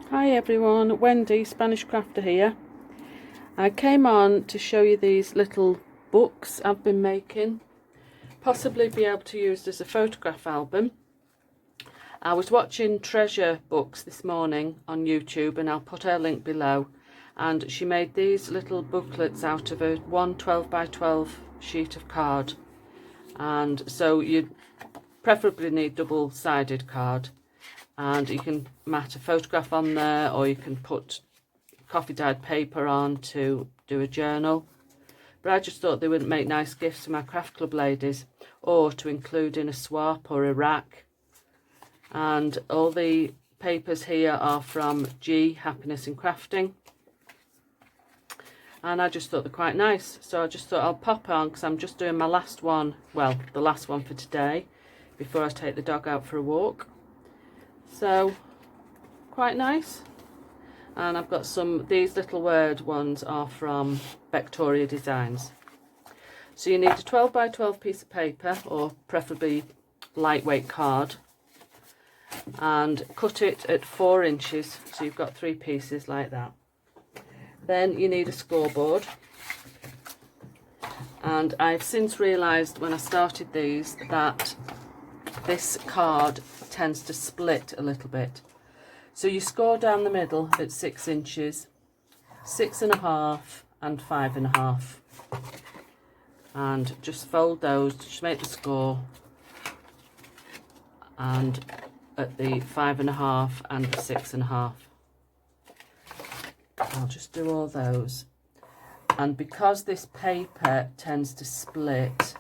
Hi everyone, Wendy, Spanish Crafter here. I came on to show you these little books I've been making, possibly be able to use as a photograph album. I was watching Treasure Books this morning on YouTube, and I'll put her link below, and she made these little booklets out of a 12 by 12 sheet of card, and so you preferably need double-sided card. And you can mat a photograph on there, or you can put coffee dyed paper on to do a journal. But I just thought they would make nice gifts for my craft club ladies, or to include in a swap or a rack. And all the papers here are from G Happiness in Crafting, and I just thought they're quite nice, so I just thought I'll pop on, because I'm just doing my last one, well, the last one for today before I take the dog out for a walk. So quite nice. And I've got these little word ones are from Victoria Designs. So you need a 12 by 12 piece of paper, or preferably lightweight card, and cut it at 4 inches, so you've got 3 pieces like that. Then you need a scoreboard, and I've since realised when I started these that this card tends to split a little bit. So you score down the middle at 6 inches, 6.5 and 5.5, and just fold those to make the score, and at the 5.5 and the 6.5. I'll just do all those, and because this paper tends to split,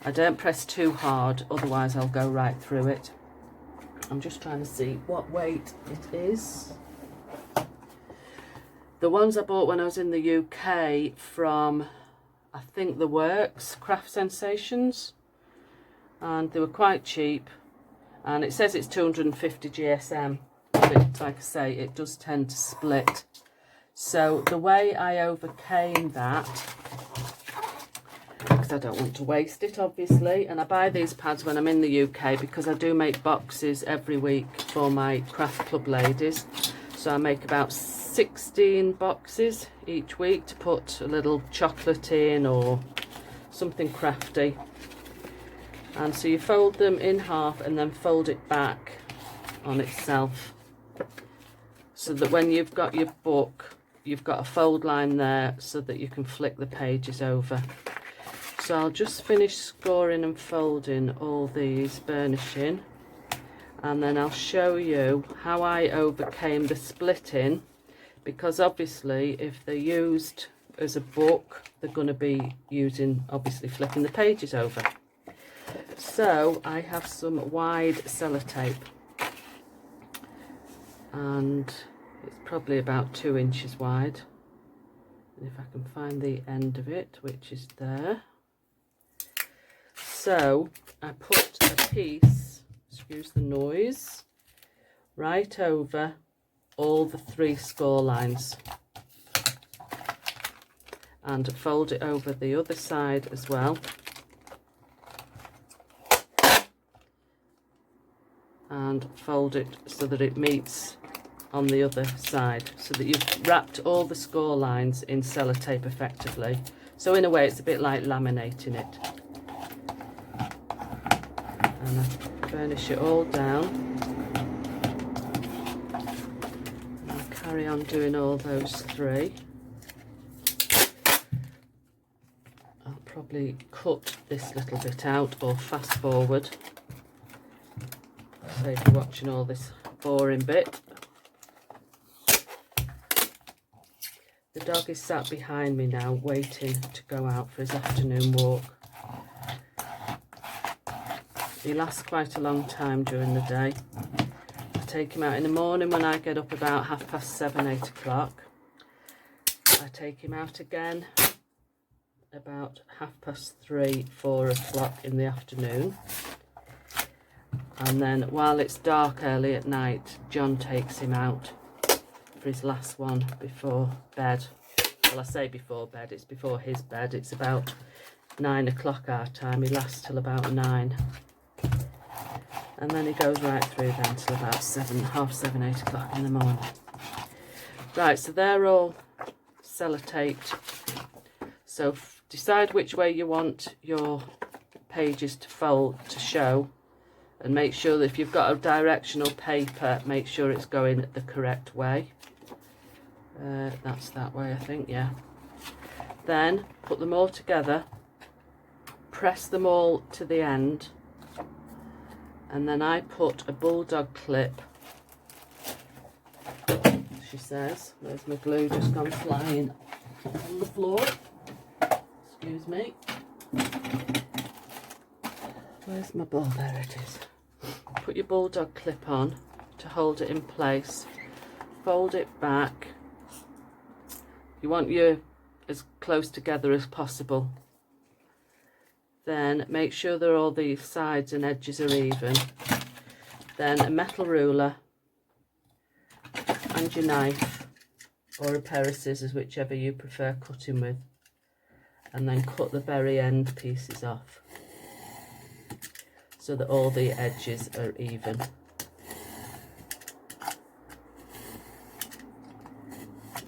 I don't press too hard, otherwise I'll go right through it. I'm just trying to see what weight it is. The ones I bought when I was in the UK from, I think, The Works, Craft Sensations, and they were quite cheap, and it says it's 250 GSM, but like I say, it does tend to split. So the way I overcame that, because I don't want to waste it obviously, and I buy these pads when I'm in the UK because I do make boxes every week for my craft club ladies. So I make about 16 boxes each week to put a little chocolate in or something crafty. And so you fold them in half and then fold it back on itself, so that when you've got your book, you've got a fold line there so that you can flick the pages over. So I'll just finish scoring and folding all these burnishing, and then I'll show you how I overcame the splitting, because obviously if they're used as a book, they're going to be using, obviously, flipping the pages over. So I have some wide sellotape, and it's probably about 2 inches wide, and if I can find the end of it, which is there. So I put a piece, excuse the noise, right over all the 3 score lines, and fold it over the other side as well, and fold it so that it meets on the other side, so that you've wrapped all the score lines in sellotape effectively. So in a way it's a bit like laminating it. And I burnish it all down, and I'll carry on doing all those 3. I'll probably cut this little bit out or fast forward, so if you're watching all this boring bit. The dog is sat behind me now, waiting to go out for his afternoon walk. He lasts quite a long time during the day. I take him out in the morning when I get up about 7:30, 8 o'clock. I take him out again about 3:30, 4 o'clock in the afternoon. And then while it's dark early at night, John takes him out for his last one before bed. Well, I say before bed, it's before his bed. It's about 9 o'clock our time. He lasts till about 9. And then it goes right through then till about 7, half 7, 8 o'clock in the morning. Right, so they're all sellotaped. So decide which way you want your pages to fold, to show, and make sure that if you've got a directional paper, make sure it's going the correct way. That's that way, I think, yeah. Then put them all together, press them all to the end, and then I put a bulldog clip, she says. Where's my glue just gone flying on the floor? Excuse me. Where's my ball? There it is. Put your bulldog clip on to hold it in place. Fold it back. You want you as close together as possible. Then make sure that all the sides and edges are even. Then a metal ruler and your knife or a pair of scissors, whichever you prefer cutting with, and then cut the very end pieces off so that all the edges are even.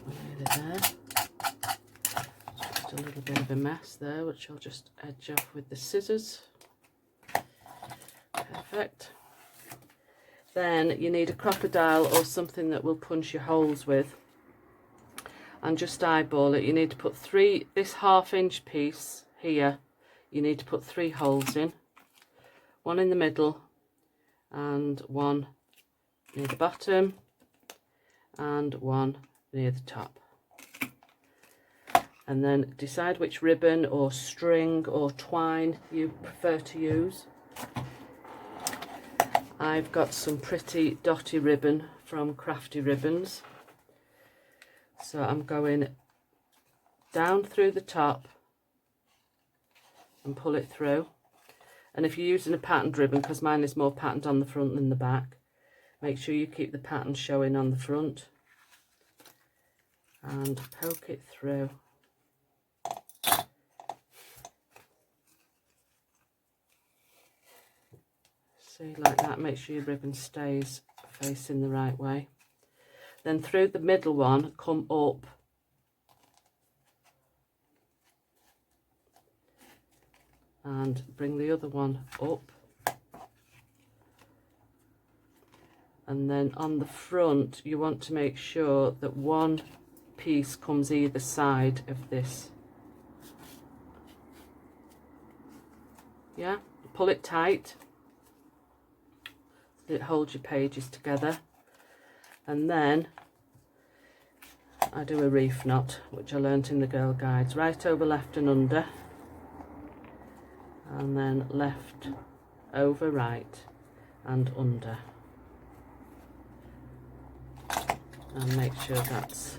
Nearly there. Just a little bit of a mess there, which I'll just edge off with the scissors. Perfect. Then you need a crocodile or something that will punch your holes with, and just eyeball it. You need to put this 1/2 inch piece here, you need to put 3 holes in, one in the middle and one near the bottom and one near the top. And then decide which ribbon or string or twine you prefer to use. I've got some pretty dotty ribbon from Crafty Ribbons. So I'm going down through the top and pull it through. And if you're using a patterned ribbon, because mine is more patterned on the front than the back, make sure you keep the pattern showing on the front. And poke it through. See, like that. Make sure your ribbon stays facing the right way. Then through the middle one, come up and bring the other one up, and then on the front you want to make sure that one piece comes either side of this. Yeah, pull it tight so that it holds your pages together. And then I do a reef knot, which I learnt in the Girl Guides. Right over left and under, and then left over right and under, and make sure that's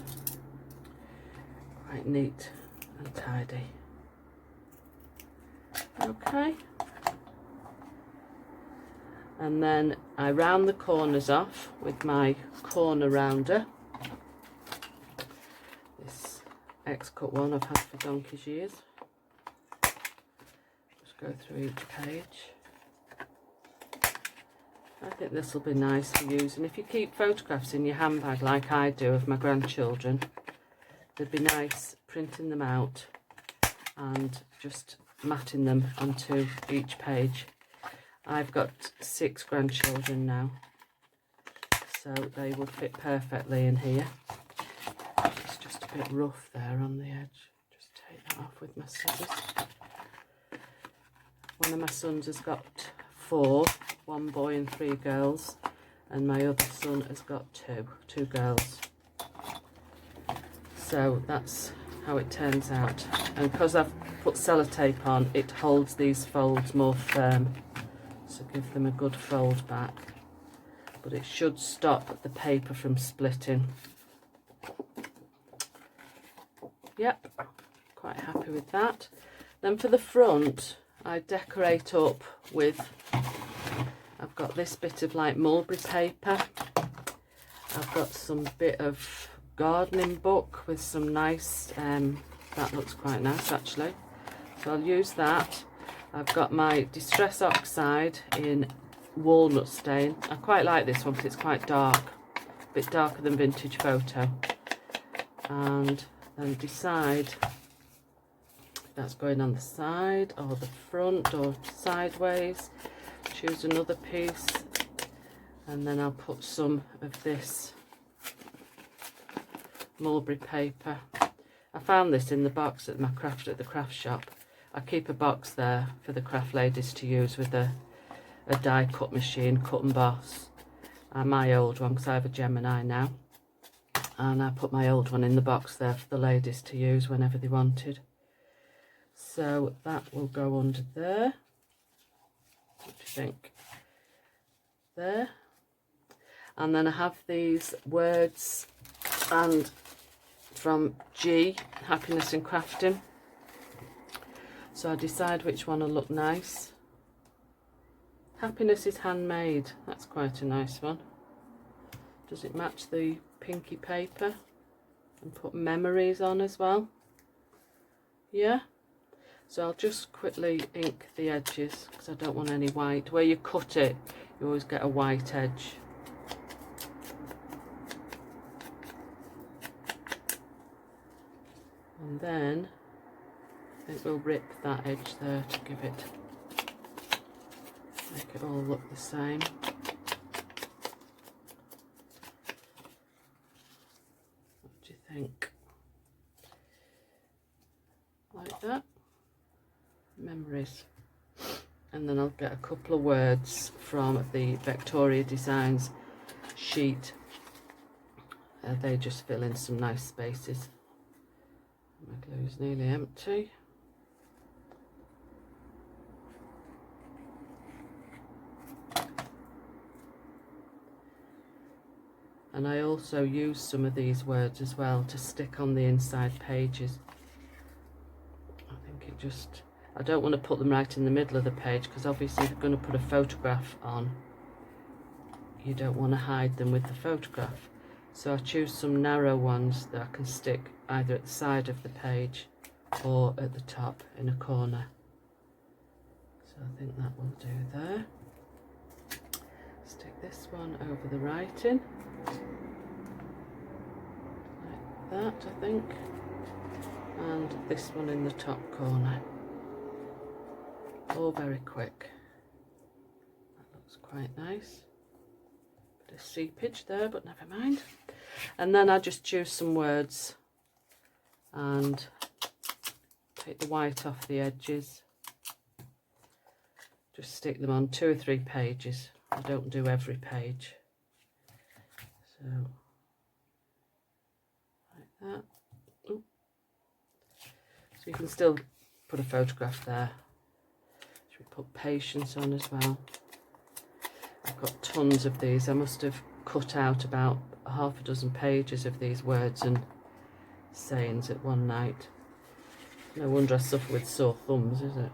quite neat and tidy. Okay, and then I round the corners off with my corner rounder. This X-cut one I've had for donkey's years. Just go through each page. I think this will be nice for using. If you keep photographs in your handbag like I do of my grandchildren, they'd be nice printing them out and just matting them onto each page. I've got 6 grandchildren now, so they would fit perfectly in here. It's just a bit rough there on the edge. Just take that off with my scissors. One of my sons has got 4, 1 boy and 3 girls, and my other son has got 2 girls. So that's how it turns out. And because I've put sellotape on, it holds these folds more firm. So give them a good fold back, but it should stop the paper from splitting. Yep, quite happy with that. Then for the front, I decorate up with, I've got this bit of like mulberry paper. I've got some bit of gardening book with some nice, that looks quite nice actually. So I'll use that. I've got my Distress Oxide in walnut stain. I quite like this one because it's quite dark, a bit darker than Vintage Photo. And then decide if that's going on the side or the front or sideways. Choose another piece, and then I'll put some of this mulberry paper. I found this in the box at the craft shop. I keep a box there for the craft ladies to use with a die cut machine, Cut and Boss. My old one, because I have a Gemini now. And I put my old one in the box there for the ladies to use whenever they wanted. So that will go under there. What do you think? There. And then I have these words and from G, Happiness in Crafting. So I decide which one will look nice. Happiness is handmade. That's quite a nice one. Does it match the pinky paper? And put memories on as well. Yeah. So I'll just quickly ink the edges because I don't want any white. Where you cut it, you always get a white edge. And then I think we'll rip that edge there to give it, make it all look the same. What do you think? Like that. Memories. And then I'll get a couple of words from the Victoria Designs sheet. They just fill in some nice spaces. My glue's nearly empty. And I also use some of these words as well to stick on the inside pages. I think it just, I don't want to put them right in the middle of the page because obviously if you're going to put a photograph on, you don't want to hide them with the photograph. So I choose some narrow ones that I can stick either at the side of the page or at the top in a corner. So I think that will do there. Stick this one over the writing. Like that, I think. And this one in the top corner. All very quick. That looks quite nice. Bit of seepage there, but never mind. And then I just choose some words and take the white off the edges. Just stick them on 2 or 3 pages. I don't do every page. So, like that. Ooh. So you can still put a photograph there. Should we put patience on as well? I've got tons of these. I must have cut out about half a dozen pages of these words and sayings at one night. No wonder I suffer with sore thumbs, is it?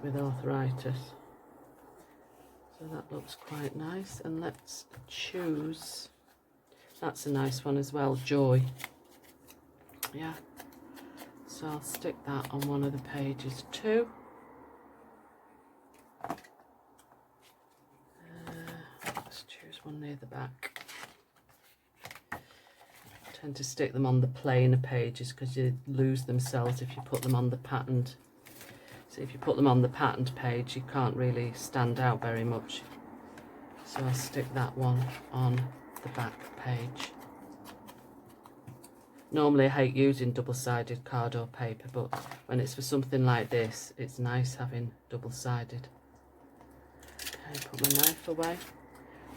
With arthritis. So that looks quite nice. And let's choose, that's a nice one as well, Joy. Yeah. So I'll stick that on one of the pages too. Let's choose one near the back. I tend to stick them on the plainer pages because you lose themselves if you put them on the patterned. So if you put them on the patterned page, you can't really stand out very much. So I'll stick that one on the back page. Normally I hate using double-sided card or paper, but when it's for something like this, it's nice having double-sided. Okay, put my knife away.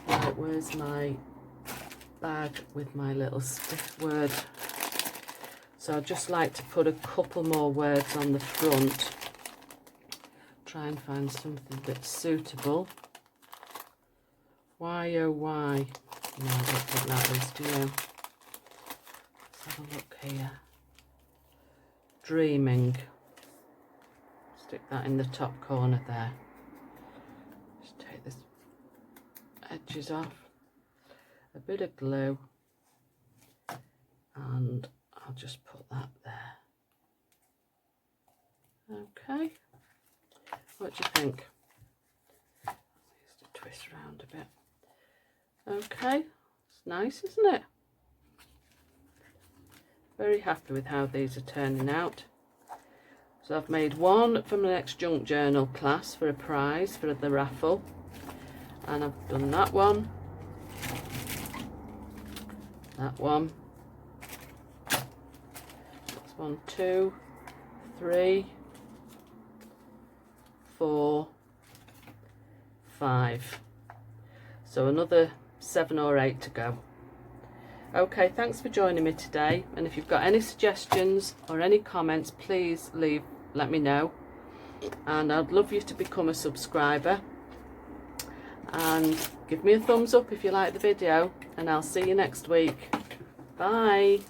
Right, where's my bag with my little stiff word? So I'd just like to put a couple more words on the front. Try and find something that's suitable. Why oh why? No, I don't think that is, do you? Let's have a look here. Dreaming. Stick that in the top corner there. Just take this edges off. A bit of glue. And I'll just put that there. Okay. What do you think? Use the twist around a bit. Okay, it's nice, isn't it? Very happy with how these are turning out. So I've made one for my next junk journal class for a prize for the raffle, and I've done that one, that's 1, 2, 3, 4, 5. So another 7 or 8 to go. Okay, thanks for joining me today, and if you've got any suggestions or any comments, please let me know, and I'd love you to become a subscriber, and give me a thumbs up if you like the video, and I'll see you next week. Bye.